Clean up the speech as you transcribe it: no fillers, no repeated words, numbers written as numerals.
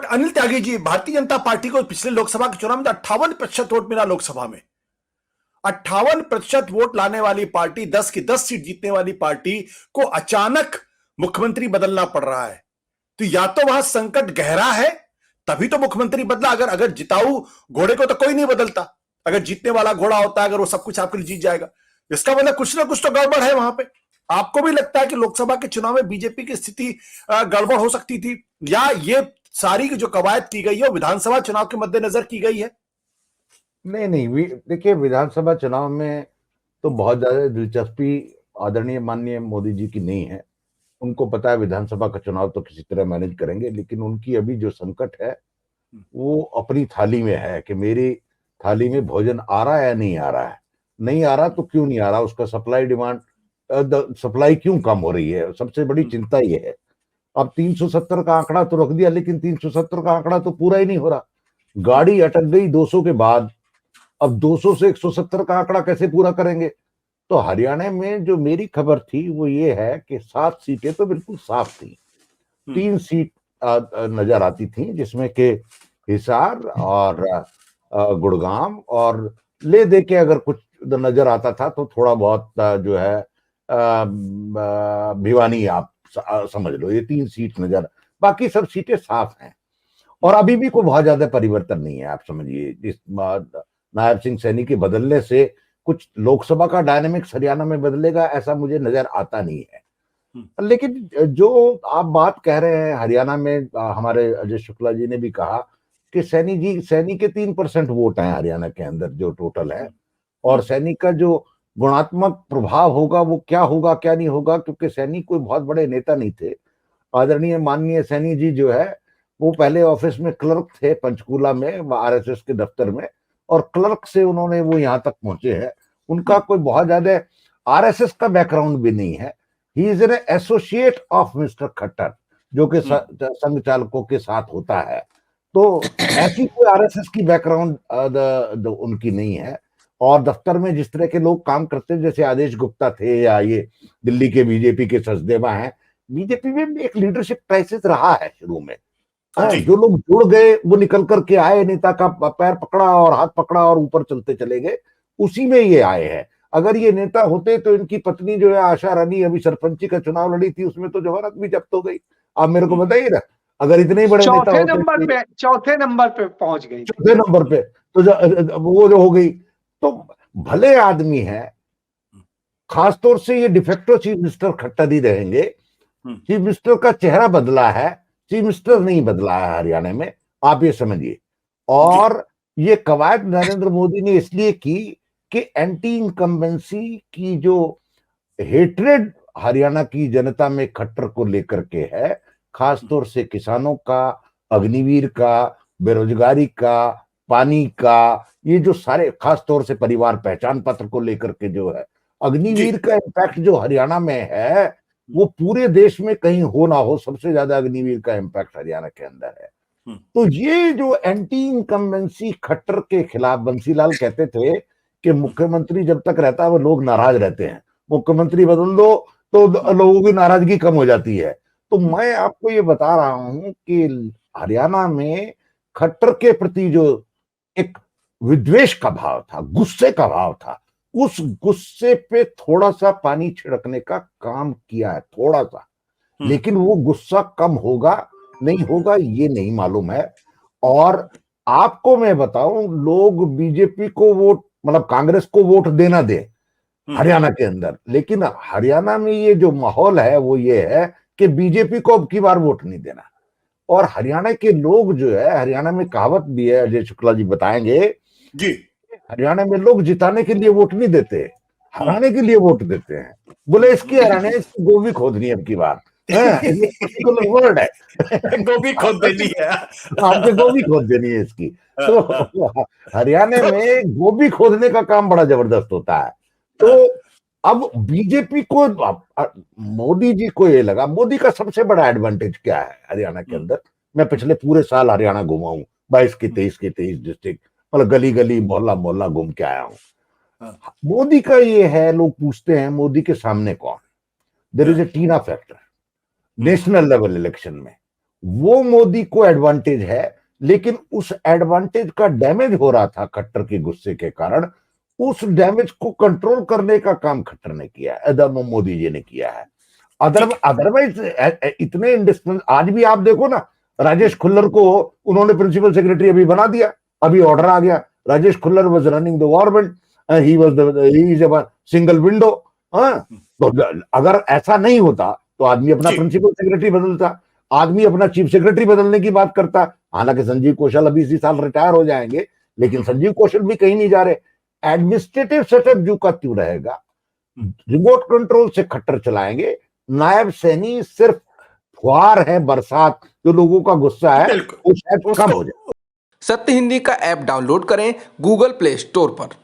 But Anil Tyagi ji, Bharatiya Janata party को पिछले लोकसभा के चुनाव में 58% वोट मिला लोकसभा में। 58% वोट लाने वाली पार्टी, 10 की 10 सीट जीतने वाली पार्टी को अचानक मुख्यमंत्री बदलना पड़ रहा है। तो या तो वहां संकट गहरा है, तभी तो मुख्यमंत्री बदला। अगर जिताऊ घोड़े को तो कोई नहीं बदलता। अगर जीतने वाला घोड़ा होता है, अगर वो सब कुछ आपके लिए जीत जाएगा, इसका मतलब कुछ ना कुछ तो गड़बड़ है वहां पे। आपको भी लगता है कि लोकसभा के चुनाव में बीजेपी की स्थिति गड़बड़ हो सकती थी, या ये सारी की जो कवायद की गई है वो विधानसभा चुनाव के मद्देनजर की गई है? नहीं नहीं, देखिए, विधानसभा चुनाव में तो बहुत ज्यादा दिलचस्पी आदरणीय माननीय मोदी जी की नहीं है। उनको पता है विधानसभा का चुनाव तो किसी तरह मैनेज करेंगे, लेकिन उनकी अभी जो संकट है वो अपनी थाली में है कि मेरी थाली में भोजन आ रहा है या नहीं आ रहा है। नहीं आ रहा तो क्यों नहीं आ रहा, उसका सप्लाई डिमांड, सप्लाई क्यों कम हो रही है, सबसे बड़ी चिंता ये है। अब 370 का आंकड़ा तो रख दिया, लेकिन 370 का आंकड़ा तो पूरा ही नहीं हो रहा। गाड़ी अटक गई 200 के बाद, अब 200 से 170 का आंकड़ा कैसे पूरा करेंगे। तो हरियाणा में जो मेरी खबर थी वो ये है कि 7 सीटें तो बिल्कुल साफ थी। 3 सीट नजर आती थी, जिसमें के हिसार और गुड़गांव, और ले दे के अगर कुछ नजर आता था तो थोड़ा बहुत जो है भिवानी, आप समझ लो, ये 3 सीट नजर, बाकी सब सीटें साफ हैं। और अभी भी कोई बहुत ज्यादा परिवर्तन नहीं है। आप समझिए, इस नायब सिंह सैनी के बदलने से कुछ लोकसभा का डायनेमिक्स हरियाणा में बदलेगा ऐसा मुझे नजर आता नहीं है। लेकिन जो आप बात कह रहे हैं हरियाणा में, हमारे अजय शुक्ला जी ने भी कहा कि सैनी के 3% वोट हैं हरियाणा के अंदर जो टोटल है, और सैनी का जो गुणात्मक प्रभाव होगा वो क्या होगा क्या नहीं होगा, क्योंकि सैनी कोई बहुत बड़े नेता नहीं थे। आदरणीय माननीय सैनी जी जो है वो पहले ऑफिस में क्लर्क थे पंचकूला में आरएसएस के दफ्तर में, और क्लर्क से उन्होंने वो यहाँ तक पहुंचे हैं। उनका कोई बहुत ज्यादा आरएसएस का बैकग्राउंड भी नहीं है। He is an associate of mister Khattar, जो कि संघ चालकों के साथ होता है। तो ऐसी कोई आरएसएस की बैकग्राउंड उनकी नहीं है। और दफ्तर में जिस तरह के लोग काम करते हैं, जैसे आदेश गुप्ता थे या ये दिल्ली के बीजेपी के सचदेवा हैं, बीजेपी में एक लीडरशिप क्राइसिस रहा है शुरू में। जो लोग जुड़ गए वो निकल करके आए, नेता का पैर पकड़ा और हाथ पकड़ा और ऊपर चलते चले गए, उसी में ये आए हैं। अगर ये नेता होते तो इनकी पत्नी जो है आशा रानी, अभी सरपंची का चुनाव लड़ी थी, उसमें तो जमानत भी जब्त हो गई। आप मेरे को बताइए ना, अगर इतने ही बड़े नेता होते, चौथे नंबर पे पहुंच गई, चौथे नंबर पे तो वो जो हो गई। तो भले आदमी है, खासतौर से ये डिफेक्टो चीफ मिनिस्टर खट्टर ही रहेंगे। चीफ मिनिस्टर का चेहरा बदला है, चीफ मिनिस्टर नहीं बदला है हरियाणा में, आप ये समझिए। और ये कवायद नरेंद्र मोदी ने इसलिए की कि एंटी इनकम्बेंसी की जो हेट्रेड हरियाणा की जनता में खट्टर को लेकर के है, खासतौर से किसानों का, अग्निवीर का, बेरोजगारी का, पानी का, ये जो सारे, खासतौर से परिवार पहचान पत्र को लेकर के जो है अग्निवीर का इम्पैक्ट जो हरियाणा में है वो पूरे देश में कहीं हो ना हो, सबसे ज्यादा अग्निवीर का इम्पैक्ट हरियाणा के अंदर है। तो ये जो एंटी इनकम्बेंसी खट्टर के खिलाफ, बंसीलाल कहते थे कि मुख्यमंत्री जब तक रहता है वो लोग नाराज रहते हैं, मुख्यमंत्री बदल दो तो लोगों की नाराजगी कम हो जाती है। तो मैं आपको ये बता रहा हूं कि हरियाणा में खट्टर के प्रति जो एक विद्वेष का भाव था, गुस्से का भाव था, उस गुस्से पे थोड़ा सा पानी छिड़कने का काम किया है, थोड़ा सा। लेकिन वो गुस्सा कम होगा नहीं होगा ये नहीं मालूम है। और आपको मैं बताऊं, लोग बीजेपी को वोट, मतलब कांग्रेस को वोट देना दे हरियाणा के अंदर, लेकिन हरियाणा में ये जो माहौल है वो ये है कि बीजेपी को अब की बार वोट नहीं देना। और हरियाणा के लोग जो है, हरियाणा में कहावत भी है, अजय शुक्ला जी बताएंगे जी, हरियाणा में लोग जिताने के लिए वोट नहीं देते, हराने के लिए वोट देते हैं। बोले इसकी हराने, इसकी गोभी खोदनी अब की बार, ये पर्टिकुलर वर्ड है, गोभी खोद देनी है, आपके गोभी खोद देनी है इसकी। तो हरियाणा में गोभी खोदने का काम बड़ा जबरदस्त होता है। तो अब बीजेपी को, मोदी जी को ये लगा, मोदी का सबसे बड़ा एडवांटेज क्या है हरियाणा के अंदर, मैं पिछले पूरे साल हरियाणा घुमा हूं, 22 के 23 डिस्ट्रिक्ट, मतलब गली गली मोहल्ला मोहल्ला घूम के आया हूं। मोदी का ये है, लोग पूछते हैं मोदी के सामने कौन, there is a TINA factor national level election में। वो मोदी को एडवांटेज है, लेकिन उस एडवांटेज का डैमेज हो रहा था खट्टर के गुस्से के कारण। उस डैमेज को कंट्रोल करने का काम खट्टर ने किया है, मोदी जी ने किया है। अदरवाइज इतने इंडिस्पेंस, आज भी आप देखो ना, राजेश खुल्लर को उन्होंने प्रिंसिपल सेक्रेटरी अभी बना दिया, अभी ऑर्डर आ गया, Rajesh Khullar was running the government, he is a single window. तो अगर ऐसा नहीं होता तो आदमी अपना प्रिंसिपल सेक्रेटरी बदलता, आदमी अपना चीफ सेक्रेटरी बदलने की बात करता। हालांकि संजीव कौशल अभी इसी साल रिटायर हो जाएंगे, लेकिन संजीव कौशल भी कहीं नहीं जा रहे। एडमिनिस्ट्रेटिव सेटअप जो का त्यों रहेगा, रिमोट कंट्रोल से खट्टर चलाएंगे। नायब सैनी सिर्फ फुहार है, बरसात, जो लोगों का गुस्सा है वो शायद कम हो जाए। सत्य हिंदी का ऐप डाउनलोड करें गूगल प्ले स्टोर पर।